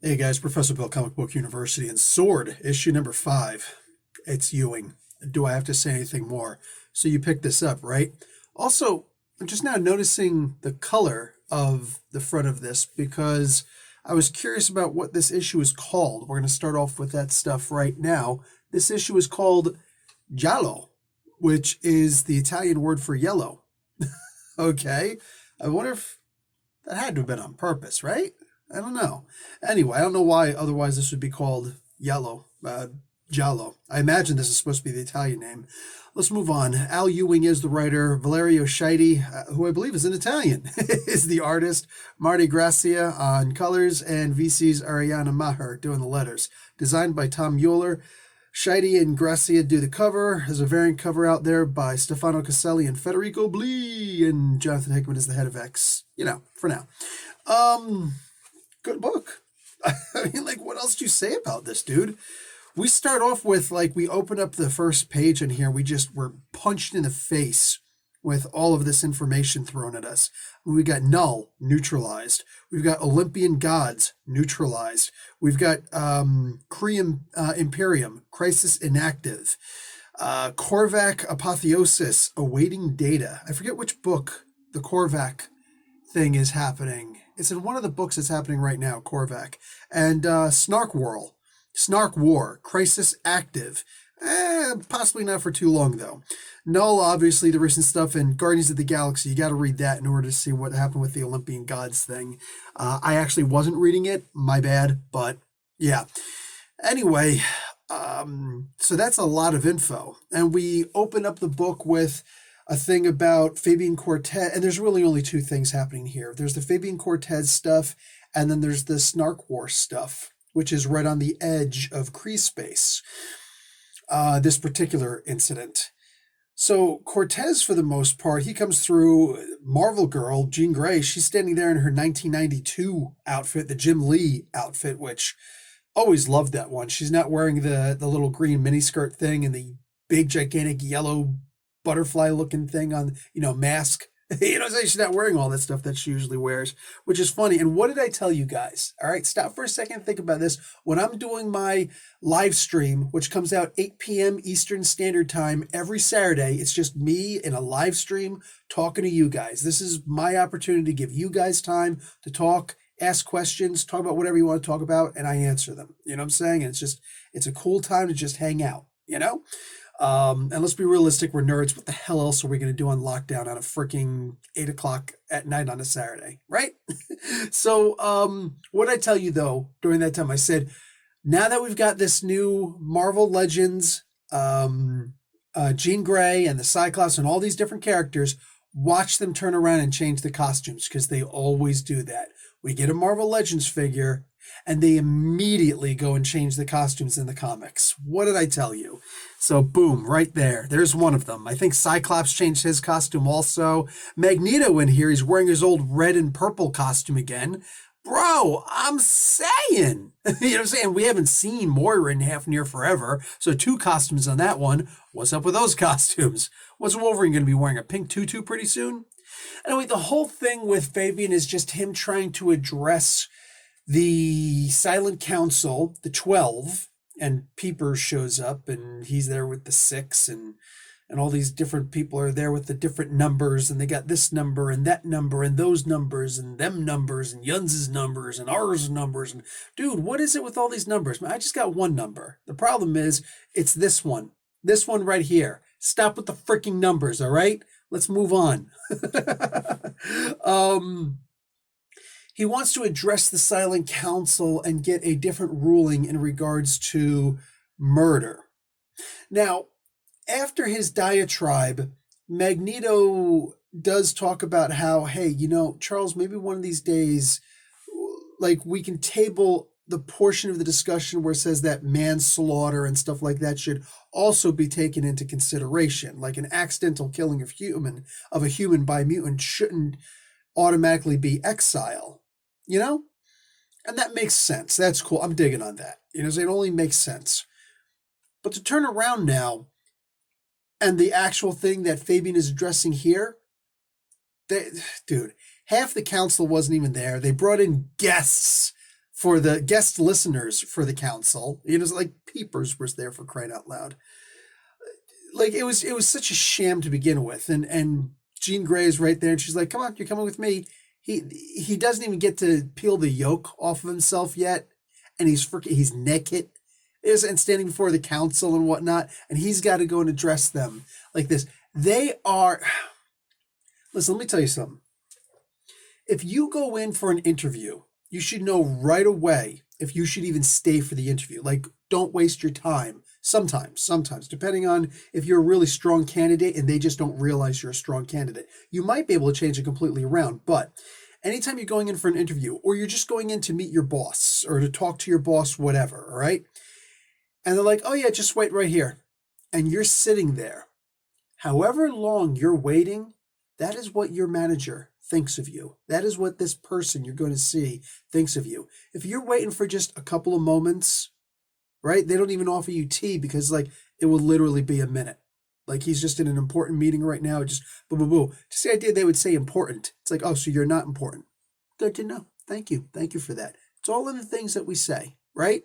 Hey guys, Professor Bill, Comic Book University, and S.W.O.R.D, issue number 5. It's Ewing. Do I have to say anything more? So you picked this up, right? Also, I'm just now noticing the color of the front of this because I was curious about what this issue is called. We're going to start off with that stuff right now. This issue is called Giallo, which is the Italian word for yellow. Okay. I wonder if that had to have been on purpose, right? I don't know. Anyway, I don't know why otherwise this would be called Yellow, Giallo. I imagine this is supposed to be the Italian name. Let's move on. Al Ewing is the writer. Valerio Scheide, who I believe is an Italian, is the artist. Marty Gracia on colors, and VC's Ariana Maher doing the letters. Designed by Tom Mueller. Scheide and Gracia do the cover. There's a variant cover out there by Stefano Caselli and Federico Blee, and Jonathan Hickman is the head of X. For now. Good book. I mean, what else do you say about this, dude? We start off with, we open up the first page in here. We're punched in the face with all of this information thrown at us. We got Null, neutralized. We've got Olympian gods, neutralized. We've got Krium Imperium, crisis inactive. Korvac apotheosis, awaiting data. I forget which book the Korvac thing is happening. It's in one of the books that's happening right now, Korvac. And Snark War, crisis active. Possibly not for too long, though. Null, obviously, the recent stuff in Guardians of the Galaxy. You got to read that in order to see what happened with the Olympian Gods thing. I actually wasn't reading it. My bad. But, yeah. Anyway, so that's a lot of info. And we open up the book with a thing about Fabian Cortez, and there's really only two things happening here. There's the Fabian Cortez stuff, and then there's the Snark War stuff, which is right on the edge of Kree space, this particular incident. So Cortez, for the most part, he comes through. Marvel Girl, Jean Grey, she's standing there in her 1992 outfit, the Jim Lee outfit, which always loved that one. She's not wearing the little green miniskirt thing and the big, gigantic yellow butterfly looking thing on, mask. She's not wearing all that stuff that she usually wears, which is funny. And what did I tell you guys? All right, stop for a second and think about this. When I'm doing my live stream, which comes out 8 p.m. Eastern Standard Time every Saturday, it's just me in a live stream talking to you guys. This is my opportunity to give you guys time to talk, ask questions, talk about whatever you want to talk about, and I answer them. You know what I'm saying? And it's a cool time to just hang out, And let's be realistic, we're nerds. What the hell else are we going to do on lockdown at a freaking 8 o'clock at night on a Saturday, right? So what I tell you, though, during that time, I said, now that we've got this new Marvel Legends, Jean Grey and the Cyclops and all these different characters, watch them turn around and change the costumes, because they always do that. We get a Marvel Legends figure, and they immediately go and change the costumes in the comics. What did I tell you? So boom, right there. There's one of them. I think Cyclops changed his costume also. Magneto in here, he's wearing his old red and purple costume again. Bro, I'm saying. You know what I'm saying? We haven't seen Moira in Half-Near forever, so 2 costumes on that one. What's up with those costumes? What's Wolverine going to be wearing? A pink tutu pretty soon? Anyway, the whole thing with Fabian is just him trying to address the Silent Council, the 12, and Peepers shows up, and he's there with the 6, and all these different people are there with the different numbers, and they got this number and that number and those numbers and them numbers and Yuns's numbers and ours numbers. And dude, what is it with all these numbers? Man, I just got one number. The problem is it's this one right here. Stop with the freaking numbers, all right? Let's move on. He wants to address the Silent Council and get a different ruling in regards to murder. Now, after his diatribe, Magneto does talk about how, hey, Charles, maybe one of these days, we can table the portion of the discussion where it says that manslaughter and stuff like that should also be taken into consideration. Like an accidental killing of a human by a mutant shouldn't automatically be exile. And that makes sense. That's cool. I'm digging on that. It only makes sense. But to turn around now, and the actual thing that Fabian is addressing here, dude, half the council wasn't even there. They brought in guests for the guest listeners for the council. You know, it's like Peepers was there, for crying out loud. Like it was such a sham to begin with, and Jean Grey is right there, and she's like, "Come on, you're coming with me." He doesn't even get to peel the yoke off of himself yet, and he's naked, and standing before the council and whatnot, and he's got to go and address them like this. They are. Listen, let me tell you something. If you go in for an interview, you should know right away if you should even stay for the interview. Like, don't waste your time. Sometimes, depending on if you're a really strong candidate and they just don't realize you're a strong candidate, you might be able to change it completely around. But anytime you're going in for an interview, or you're just going in to meet your boss or to talk to your boss, whatever, all right? And they're like, "Oh yeah, just wait right here." And you're sitting there. However long you're waiting, that is what your manager thinks of you. That is what this person you're going to see thinks of you. If you're waiting for just a couple of moments, right? They don't even offer you tea because, like, it will literally be a minute. Like, he's just in an important meeting right now. Just boo, boo, boo. Just the idea they would say important. It's like, oh, so you're not important. Good to know. Thank you. Thank you for that. It's all in the things that we say, right?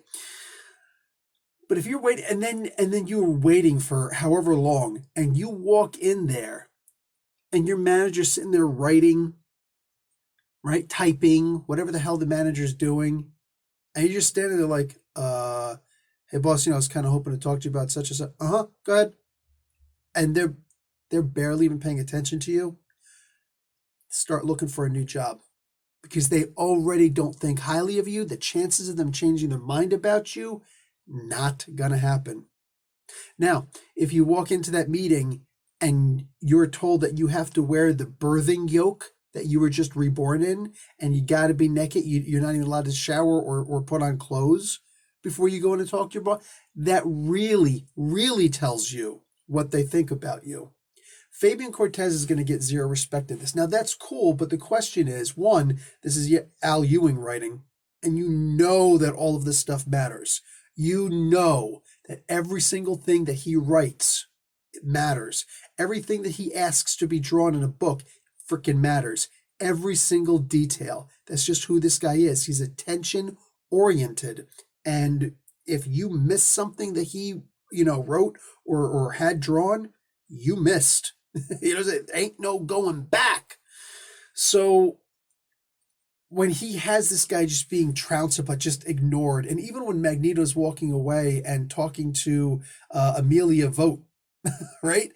But if you're waiting, and then you were waiting for however long, and you walk in there, and your manager's sitting there writing, right, typing, whatever the hell the manager's doing, and you're just standing there like, "Hey boss, I was kind of hoping to talk to you about such and such." Go ahead. And they're barely even paying attention to you. Start looking for a new job, because they already don't think highly of you. The chances of them changing their mind about you, not gonna happen. Now, if you walk into that meeting and you're told that you have to wear the birthing yoke that you were just reborn in, and you got to be naked, you're not even allowed to shower or put on clothes before you go in and talk to your boss, that really, really tells you what they think about you. Fabian Cortez is going to get zero respect in this. Now, that's cool, but the question is, one, this is Al Ewing writing, and you know that all of this stuff matters. You know that every single thing that he writes matters. Everything that he asks to be drawn in a book freaking matters. Every single detail. That's just who this guy is. He's attention-oriented. And if you miss something that he, wrote or had drawn, you missed. There ain't no going back. So when he has this guy just being trounced but just ignored, and even when Magneto's walking away and talking to Amelia Vogt, right?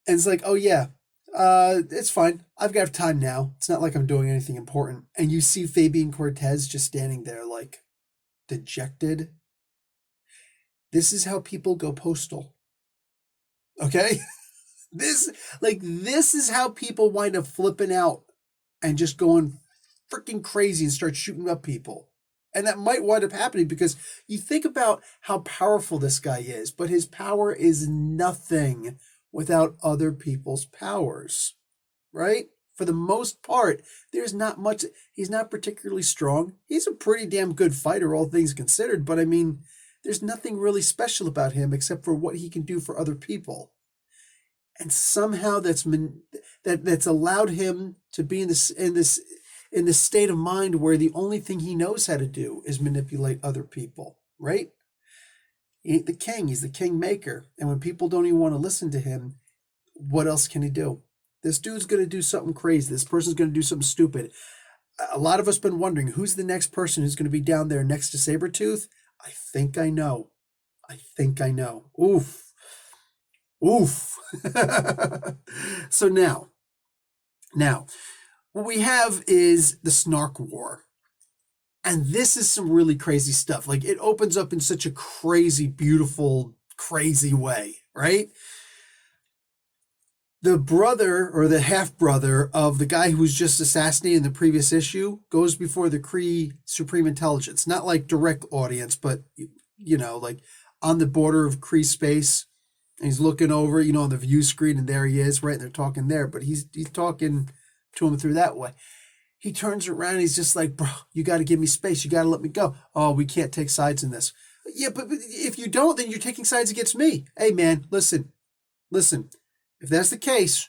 And it's like, "Oh yeah, it's fine. I've got time now. It's not like I'm doing anything important." And you see Fabian Cortez just standing there like dejected. This is how people go postal. Okay? This is how people wind up flipping out and just going freaking crazy and start shooting up people. And that might wind up happening because you think about how powerful this guy is, but his power is nothing without other people's powers, right? For the most part, there's not much. He's not particularly strong. He's a pretty damn good fighter, all things considered, but I mean, there's nothing really special about him except for what he can do for other people. And somehow that's allowed him to be in this state of mind where the only thing he knows how to do is manipulate other people, right? He ain't the king. He's the kingmaker. And when people don't even want to listen to him, what else can he do? This dude's going to do something crazy. This person's going to do something stupid. A lot of us been wondering, who's the next person who's going to be down there next to Sabretooth? I think I know. Oof. So now, what we have is the Snark War. And this is some really crazy stuff. Like, it opens up in such a crazy, beautiful, crazy way, right? The brother or the half-brother of the guy who was just assassinated in the previous issue goes before the Kree Supreme Intelligence. Not like direct audience, but, like on the border of Kree space. And he's looking over, on the view screen, and there he is, right? And they're talking there, but he's talking to him through that way. He turns around and he's just like, "Bro, you got to give me space. You got to let me go." "Oh, we can't take sides in this." "Yeah, but if you don't, then you're taking sides against me." "Hey, man, listen. If that's the case,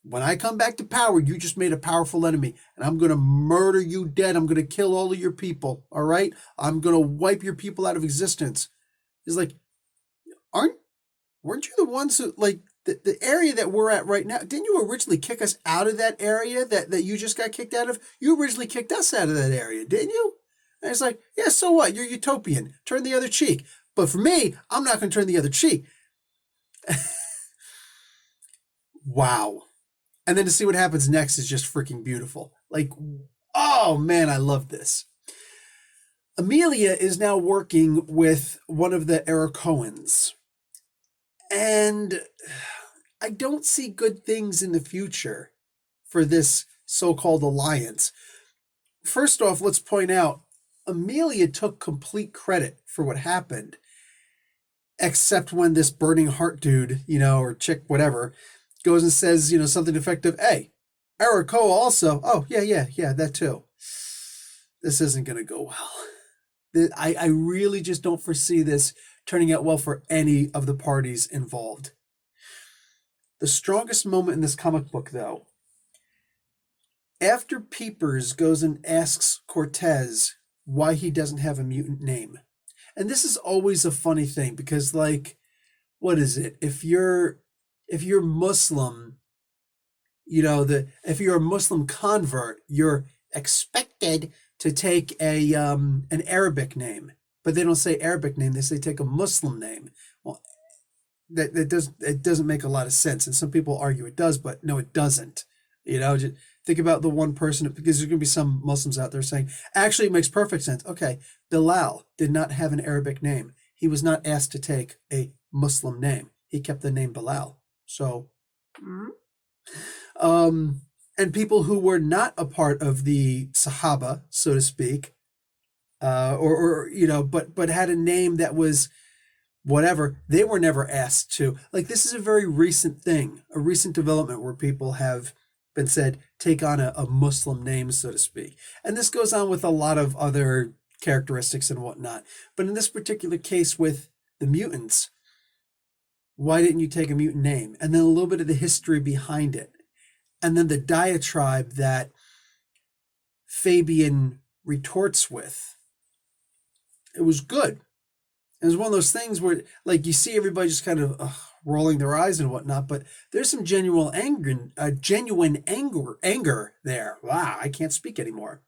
When I come back to power, you just made a powerful enemy, and I'm going to murder you dead. I'm going to kill all of your people, all right? I'm going to wipe your people out of existence. He's like, weren't you the ones who, like, the area that we're at right now, didn't you originally kick us out of that area that you just got kicked out of? You originally kicked us out of that area, didn't you? And it's like, yeah, so what? You're utopian. Turn the other cheek. But for me, I'm not going to turn the other cheek. Wow. And then to see what happens next is just freaking beautiful. Like, oh man, I love this. Amelia is now working with one of the Ericoans. And I don't see good things in the future for this so-called alliance. First off, let's point out, Amelia took complete credit for what happened, except when this burning heart dude, or chick, whatever, goes and says, something effective. Hey, Erico also. Oh, yeah, that too. This isn't going to go well. I really just don't foresee this turning out well for any of the parties involved. The strongest moment in this comic book, though, after Peepers goes and asks Cortez why he doesn't have a mutant name. And this is always a funny thing because, like, what is it? If you're Muslim, if you're a Muslim convert, you're expected to take an Arabic name. But they don't say Arabic name, they say take a Muslim name. Well, it doesn't make a lot of sense. And some people argue it does, but no, it doesn't. Just think about the one person, because there's going to be some Muslims out there saying, actually, it makes perfect sense. Okay, Bilal did not have an Arabic name. He was not asked to take a Muslim name. He kept the name Bilal. So, and people who were not a part of the Sahaba, so to speak, but had a name that was whatever, they were never asked to. Like, this is a very recent thing, a recent development where people have been said, take on a Muslim name, so to speak. And this goes on with a lot of other characteristics and whatnot. But in this particular case with the mutants, why didn't you take a mutant name? And then a little bit of the history behind it. And then the diatribe that Fabian retorts with. It was good. It was one of those things where, like, you see everybody just kind of rolling their eyes and whatnot, but there's some genuine anger there. Wow, I can't speak anymore.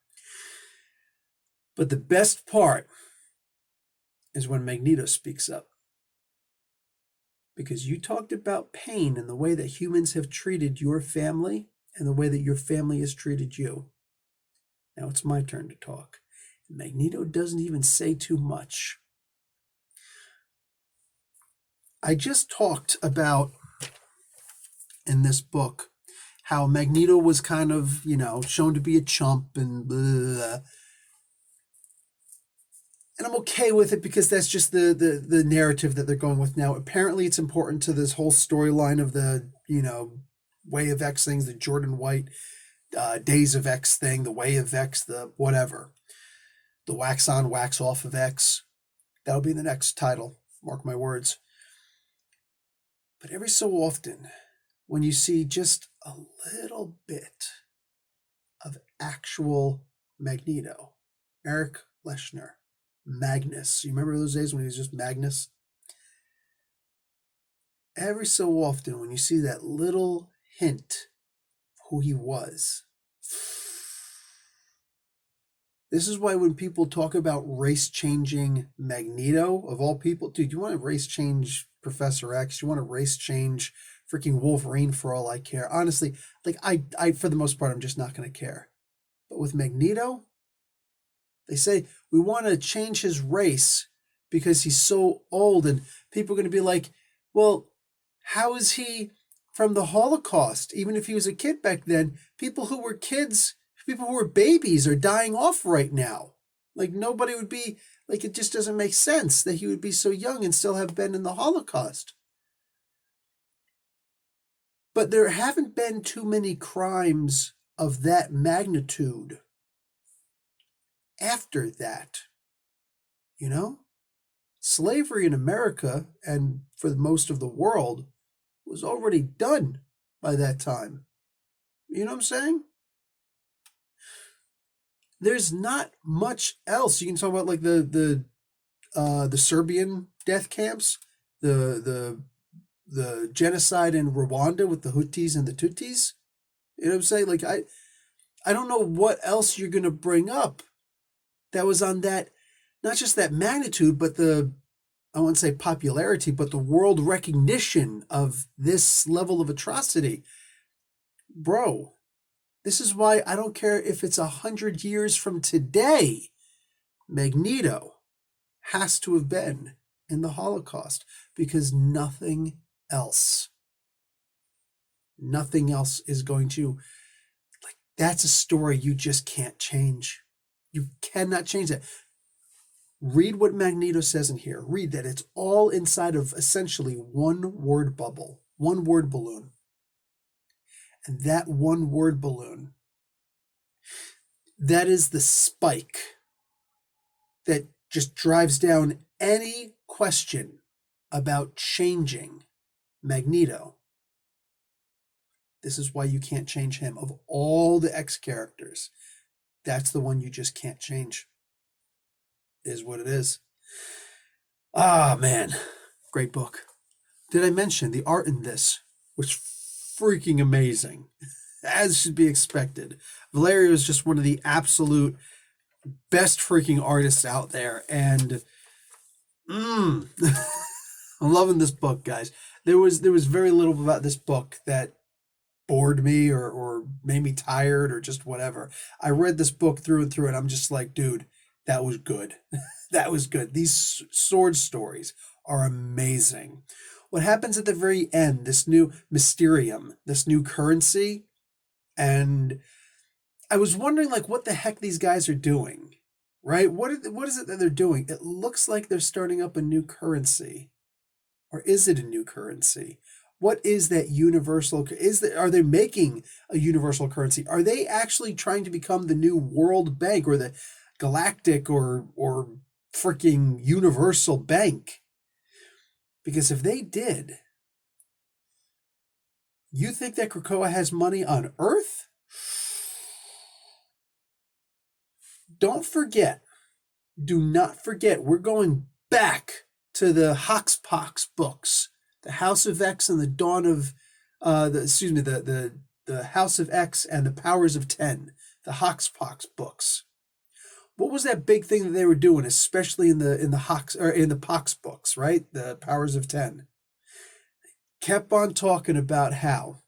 But the best part is when Magneto speaks up. Because you talked about pain and the way that humans have treated your family and the way that your family has treated you. Now it's my turn to talk. Magneto doesn't even say too much. I just talked about in this book how Magneto was kind of, shown to be a chump and blah, blah, blah. And I'm okay with it because that's just the narrative that they're going with now. Apparently it's important to this whole storyline of the, Way of X things, the Jordan White Days of X thing, the Way of X, the whatever. The wax on, wax off of X. That'll be the next title. Mark my words. But every so often, when you see just a little bit of actual Magneto, Eric Leshner, Magnus. You remember those days when he was just Magnus? Every so often, when you see that little hint of who he was, this is why when people talk about race-changing Magneto, of all people, dude, you want to race-change Professor X, you want to race-change freaking Wolverine for all I care. Honestly, like, I for the most part, I'm just not going to care. But with Magneto, they say, we want to change his race because he's so old, and people are going to be like, well, how is he from the Holocaust? Even if he was a kid back then, people who were kids, people who were babies are dying off right now. Like, nobody would be, like, it just doesn't make sense that he would be so young and still have been in the Holocaust. But there haven't been too many crimes of that magnitude after that. Slavery in America, and for most of the world, was already done by that time. You know what I'm saying? There's not much else. You can talk about like the Serbian death camps, the the genocide in Rwanda with the Hutus and the Tutsis. You know what I'm saying? Like I don't know what else you're gonna bring up that was on that, not just that magnitude, but the, I wouldn't say popularity, but the world recognition of this level of atrocity. Bro, this is why I don't care if it's 100 years from today. Magneto has to have been in the Holocaust because else, nothing else is going to, like, that's a story you just can't change. You cannot change that. Read what Magneto says in here. Read that it's all inside of essentially one word bubble, one word balloon. And that one word balloon, that is the spike that just drives down any question about changing Magneto. This is why you can't change him. Of all the X characters, that's the one you just can't change. It is what it is. Ah, man. Great book. Did I mention the art in this was freaking amazing, as should be expected. Valerio is just one of the absolute best freaking artists out there, and I'm loving this book, guys. There was very little about this book that bored me or made me tired or just whatever. I read this book through and through, and I'm just like, dude, that was good. That was good. These sword stories are amazing. What happens at the very end, this new mysterium, this new currency, and I was wondering, like, what the heck these guys are doing, right? What is it that they're doing? It looks like they're starting up a new currency, or is it a new currency? What is that universal? Are they making a universal currency? Are they actually trying to become the new World Bank or the Galactic or freaking Universal Bank? Because if they did, you think that Krakoa has money on Earth? Don't forget, do not forget, we're going back to the Hoxpox books, the House of X and the Dawn of, the House of X and the Powers of 10, the Hoxpox books. What was that big thing that they were doing, especially in the Pox books, right? The Powers of 10. Kept on talking about how,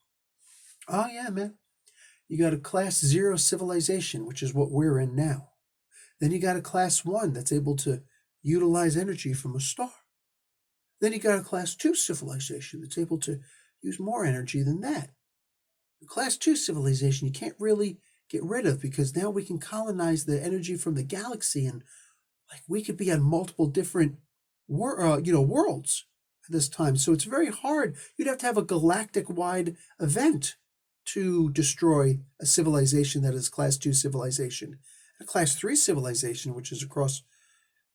oh yeah, man, you got a class 0 civilization, which is what we're in now. Then you got a class 1 that's able to utilize energy from a star. Then you got a class 2 civilization that's able to use more energy than that. The class 2 civilization you can't really get rid of because now we can colonize the energy from the galaxy, and like we could be on multiple different worlds at this time. So it's very hard. You'd have to have a galactic-wide event to destroy a civilization that is class 2 civilization. A class 3 civilization, which is across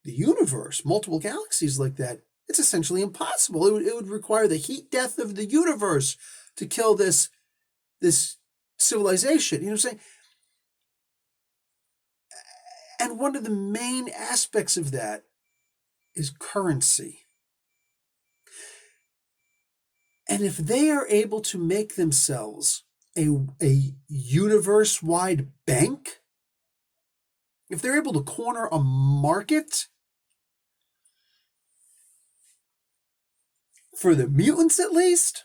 the universe, multiple galaxies like that, it's essentially impossible. It would require the heat death of the universe to kill this civilization. You know what I'm saying? And one of the main aspects of that is currency. And if they are able to make themselves a universe-wide bank, if they're able to corner a market for the mutants at least,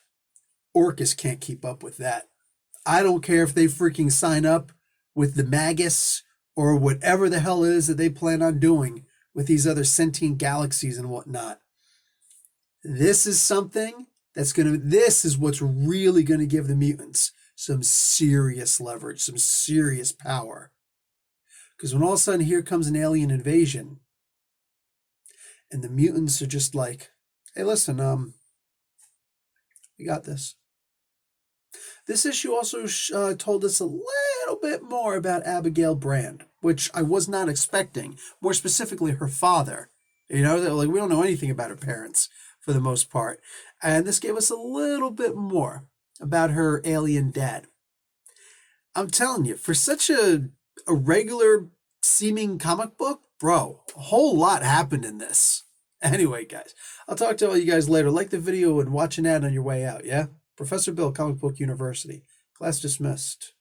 Orcus can't keep up with that. I don't care if they freaking sign up with the Magus or whatever the hell it is that they plan on doing with these other sentient galaxies and whatnot. This is something this is what's really going to give the mutants some serious leverage, some serious power. Because when all of a sudden here comes an alien invasion, and the mutants are just like, hey, listen, we got this. This issue also told us a little bit more about Abigail Brand, which I was not expecting. More specifically, her father. You know, like we don't know anything about her parents for the most part. And this gave us a little bit more about her alien dad. I'm telling you, for such a regular seeming comic book, bro, a whole lot happened in this. Anyway, guys, I'll talk to all you guys later. Like the video and watch an ad on your way out, yeah? Professor Bill, Comic Book University. Class dismissed.